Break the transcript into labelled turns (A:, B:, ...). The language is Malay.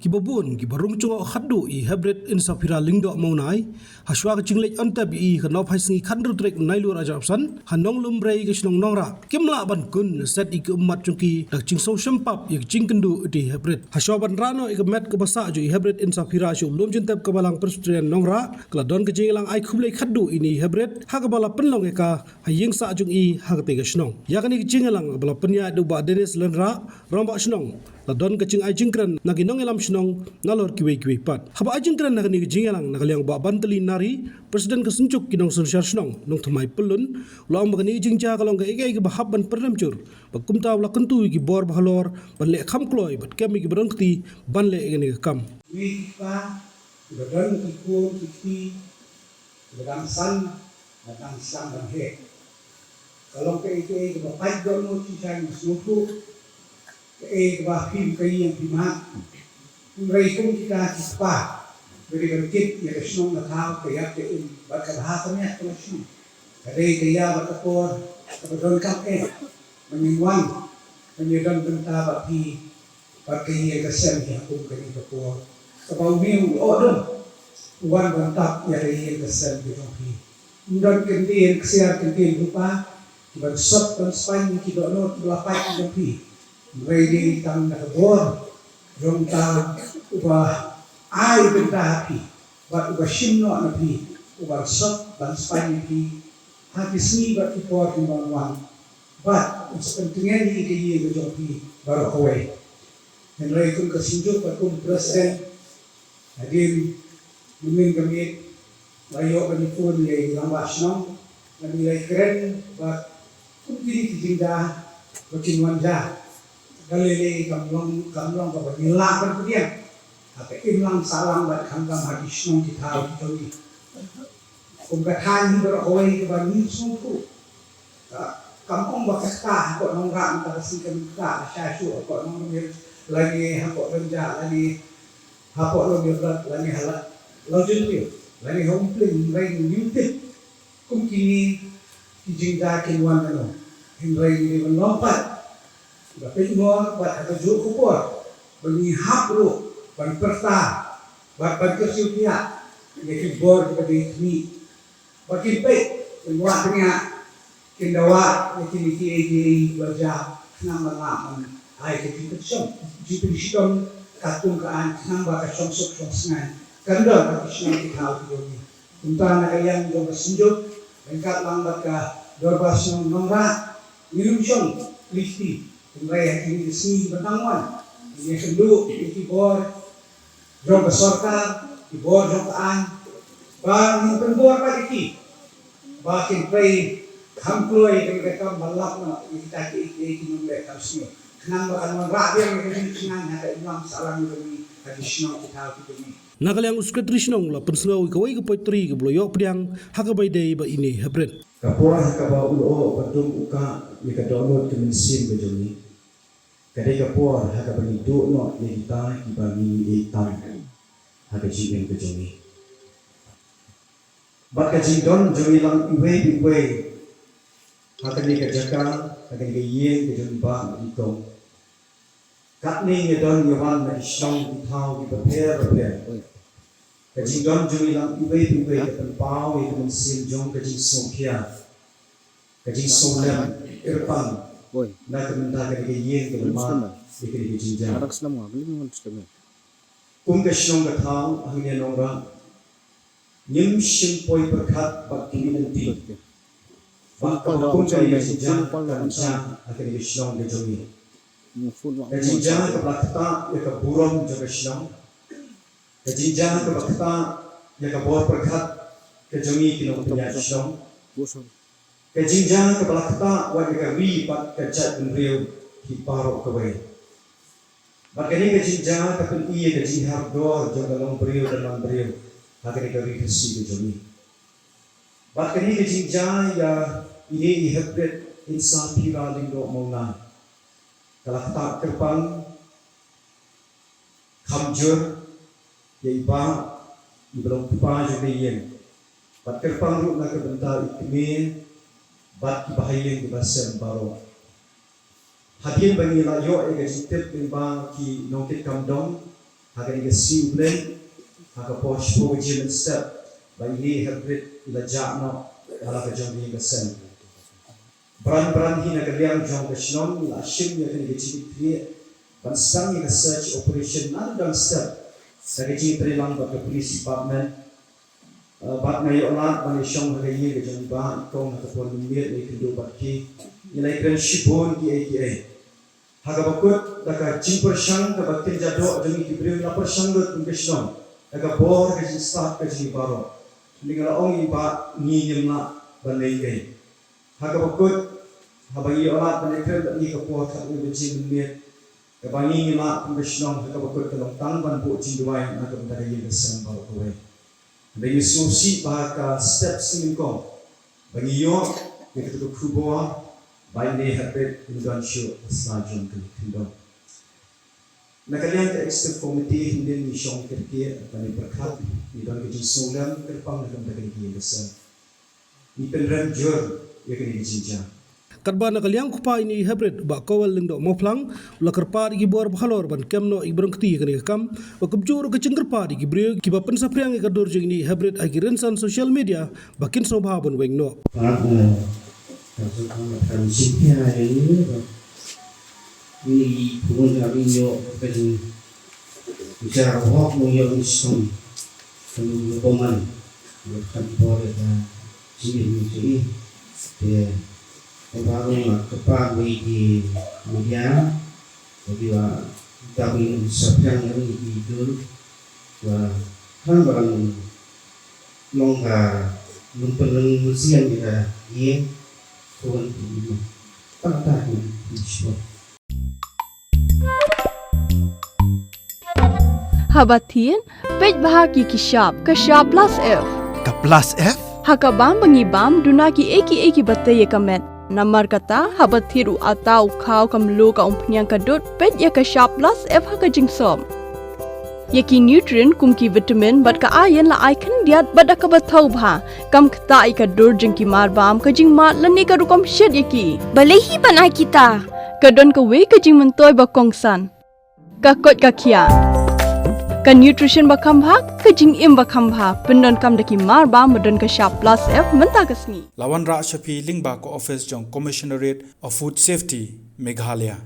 A: Kibabun kibarung chungo khaddu I hybrid insapira lingdo maunai haswa chinglek anta bi I kanop haisngi khandru trek nailu raja opsan hanong lumbrei kisnong nongra kimla ban kun set I umat chungki dak chingso shempap I chingkendu di hybrid haswa ban rano I met ke basa ju I hybrid insapira ju lum jintep ke balang perstrian nongra kladon ke jinglang ai khublei khaddu ini hybrid ha ke bala penlong eka haying sa jung I ha ke tega snong yakani jinglang bala penya du ba denis lenra romba snong ladon kecing ajing kren nagi nong elam snong nalor kiwe pat haba ajing kren nagi jingelang nagaliang ba banteli nari presiden kesencuk kinong sosial snong nong thmai pelun long bagani jingja kalong ga ege ba habban perlemcur ba kumta wala kentu ki bor bahalor ban le kham kloy bat kemi ki berangti ban le ege kam
B: wi pa badan ikut iki badang san badang sang dan he kalau ke ege ba pai dono ci sang suku ke ba phim kai yang phima rei kum kita kispa beri berkit ya kesnong na thao ke ya ke in ba ka ha ka nya ko shu kade ke ya ba ka por ka don kam e meningwan menyedang benta ba pi ba ke ye ka sen ya kum ke ni ka por ka ba mi o don wan ban tap ya re ye ka sen bi pi ndon ke ndi ke sia ke ke lupa ba sop ban span ki do no la pa ki pi ready tang nakabor yung tang uba ay benta api bat uba shimno na pi uba sok ban spanya pi hati sni bat ipor di manwan bat sepentingnya ni kayi gejong pi baru kawai dan rai kun kesinjuk bat kun presiden hadir mimin kami layo penipun yai langwas nong dan nilai keren bat kun kini kijingda bakin wanja galile kamlong ka banila kan pudian ate imlang salang bat kangam hadis nong kita toni kumgathan ber oi ba ni sungku kampung bakasta ko nong ram ta si kan ka sha shu ko nong mir lagi ha ko renja lagi ha ko lo mir lagi hala lo jin lagi hom pling lagi nyutit kum kini kijingda kinwan no hindrai ni lompat Bapak Imam buat ada jual kupur, bagi hak lu, bagi perta, buat kerja pihak, jadi bor kepada ini, bagi pek, buatnya kendawa, jadi ini wajah nama ayat itu kecil, jadi sistem katung kaan, nama kacang sok sengai, kendor bagi semua kita ini, tentang yang jauh senjuk, engkau lambat ke dorbas yang nongrak, minum song, listi. Mereka ini sini bertanggungan. Ini kedua, ini bor, jom besorka, ini bor jom kaan, bah mungkin bor pada ini, bah kini hamploi mereka balap na kita ini mereka sini. Kenang bahkan mereka yang ini kenang ada imam salam ini hadisnya kita ini.
A: Nagaliang uskat risnong la penslo kawai ke poitri ke bloyo priang hakabai dei ba ini hybrid
C: kapora hakaba ulo patung uka ni ka download ke mesin bejoni kadai kapor hakaba ni do no ni kita ibani etam haka jingen bejoni baka jindon joni lang iwe haka ni ka jaka haka ni ka yen bejoni ba ito katni ni don yawan na isang itaw di prepare kajing don jumi lang iwe kapan pau itu mesin jong kajing songkia kajing songlem irpan na kemenda kajing yen kelema dikiri kajing jang kasong katau hangnya nongra nyim simpoi berkat bak kini nanti bak kapung kajing jang kanca akan kasong de jumi kajing jang keblakta ya keburom jong kasong kejinjang ke bakta ya ke bawah perkat ke jemi kinong penyajong kejinjang ke bakta wa ke wi pat ke chat beriu ki paro ke wei bakani kejinjang ke pun iye ke jihar dor jong dalong beriu dalam beriu hakani ke wi kesi ke jemi bakani kejinjang ya ini hybrid insan pira lindo mauna kalakta kerpang khamjur ya iba belum kupa jadi yen bat kerpang ru nak bentar ikme bat bahayen di basem baro hadien bagi layo e gajitep iba ki nokit kamdong hagan ga siu blend haga posh po jimen step ba ini hybrid ila jano ala ka jong ga sen Beran-beran hina kalian jong kesnon ila shim ya kini geci kriye ban sang ga search operation dan step dari geci perilang ba police department bat na yola ban shong ga ye ga jong ba kong ha pon mir ni kindu bat ki ila kren shibon ki aka haga bakut daga jimper shang ka bakin jado jong ki bri la per shang ga kesnon daga bor ga start ka ji baro ningala ong ba ni yemna ban nei gai haga bakut habagi olat banekren ni ka po tha u jing miet ka bangi ni ma komishnong ka bakut ka long tang ban po jing duai na ka dari ye sen ba ko we bangi susi ba ka steps ni ko bangi yo ke ka ku bo bai ne habet ingan shu asla jong ka tindo na kalian ka extra committee hindi ni shong kerke pani berkat ni don ke jing sulam terpang na ka dari ye sen ni penran jur ye ke ni jinja
A: Kadban kaliang kupa ini hybrid ba kawal lingdo moplang ula kerpa di bor bhalor ban kemno ibrang kti kani kam ba kubjur ke cengkerpa di brio ki ba pensa priang ka dor jing ni hybrid agi rensan social media bakin sobha bon wengno
D: ini punya video pen bicara hoax yang isong peman bukan boleh sini dia Pembangunan kepada di media, jadi kami sedang hidup, kan barang longgar, lumpeng musian kita, ye, kawan itu, tak tahu itu.
E: Habatin, pej bahagi kishap, kashap plus F.
F: Ka plus F?
E: Hakabam bangibam dunaki eki bataya kamet. Namar kata habathiru atau kau kamlu ka umpnyang kadut pet ya ka sharp plus F haka jingsom. Yaki nutrient kumki vitamin bat ka ayan la icon diat bat ka bathau bha kam kata ai ka dur jingki mar bam ka jing mat lani ka rukom shed yaki. Balehi banai kita. Kadon ka we ka jing mentoy ba kongsan. Ka kot ka kia. Ka nutrition ba khambha ka jing im ba khambha pendon kam daki mar bam madon ka sharp plus F menta kasni.
F: Lawan Ra Shafi Lingba ko office jong Commissionerate of Food Safety Meghalaya.